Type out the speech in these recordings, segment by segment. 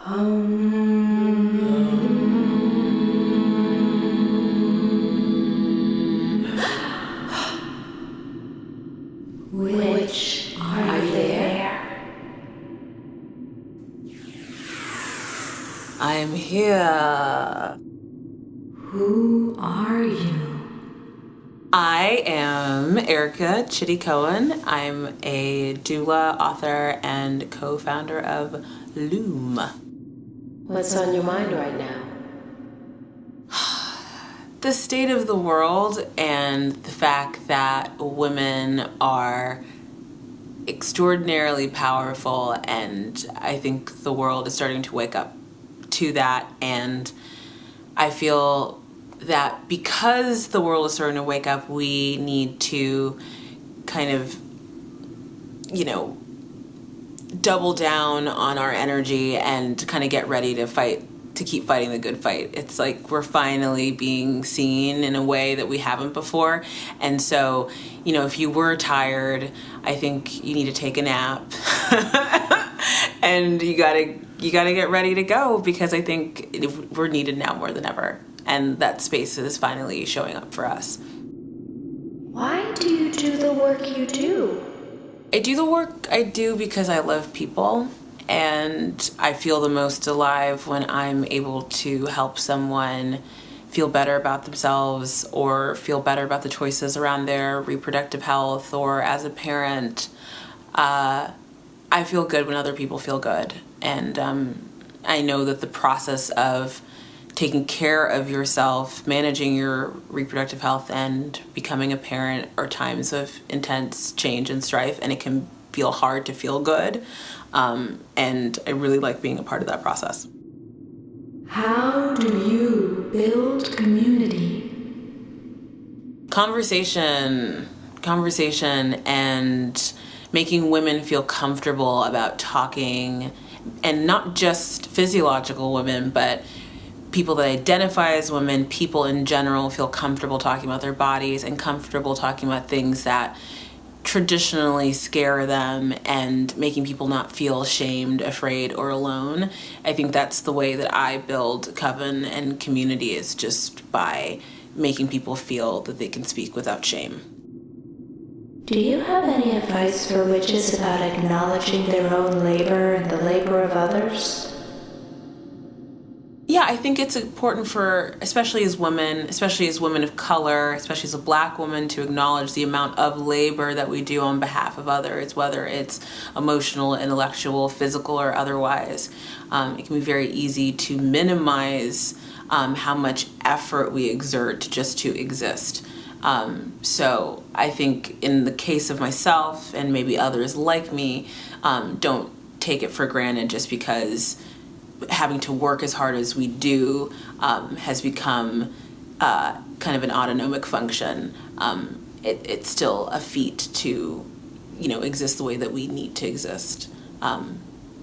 Which are you there? I'm here. Who are you? I am Erica Chidi Cohen. I'm a doula, author, and co-founder of Loom. What's on your mind right now? The state of the world and the fact that women are extraordinarily powerful, and I think the world is starting to wake up to that, and I feel that because the world is starting to wake up, we need to kind of, double down on our energy and kind of get ready to fight, to keep fighting the good fight. It's like we're finally being seen in a way that we haven't before. And so, if you were tired, I think you need to take a nap and you gotta get ready to go, because I think we're needed now more than ever. And that space is finally showing up for us. Why do you do the work you do? I do the work I do because I love people, and I feel the most alive when I'm able to help someone feel better about themselves or feel better about the choices around their reproductive health, or as a parent. I feel good when other people feel good. And I know that the process of taking care of yourself, managing your reproductive health, and becoming a parent are times of intense change and strife, and it can feel hard to feel good. And I really like being a part of that process. How do you build community? Conversation, and making women feel comfortable about talking, and not just physiological women, but people that identify as women, people in general feel comfortable talking about their bodies and comfortable talking about things that traditionally scare them, and making people not feel ashamed, afraid, or alone. I think that's the way that I build coven and community, is just by making people feel that they can speak without shame. Do you have any advice for witches about acknowledging their own labor and the labor of others? Yeah, I think it's important for, especially as women of color, especially as a Black woman, to acknowledge the amount of labor that we do on behalf of others, whether it's emotional, intellectual, physical, or otherwise. It can be very easy to minimize how much effort we exert just to exist. So I think in the case of myself and maybe others like me, don't take it for granted just because having to work as hard as we do has become kind of an autonomic function. It's still a feat to, exist the way that we need to exist,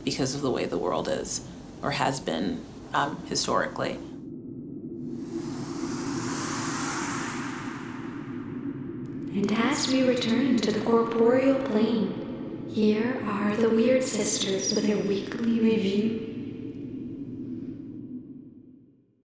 because of the way the world is, or has been historically. And as we return to the corporeal plane, here are the Weird Sisters with their weekly review.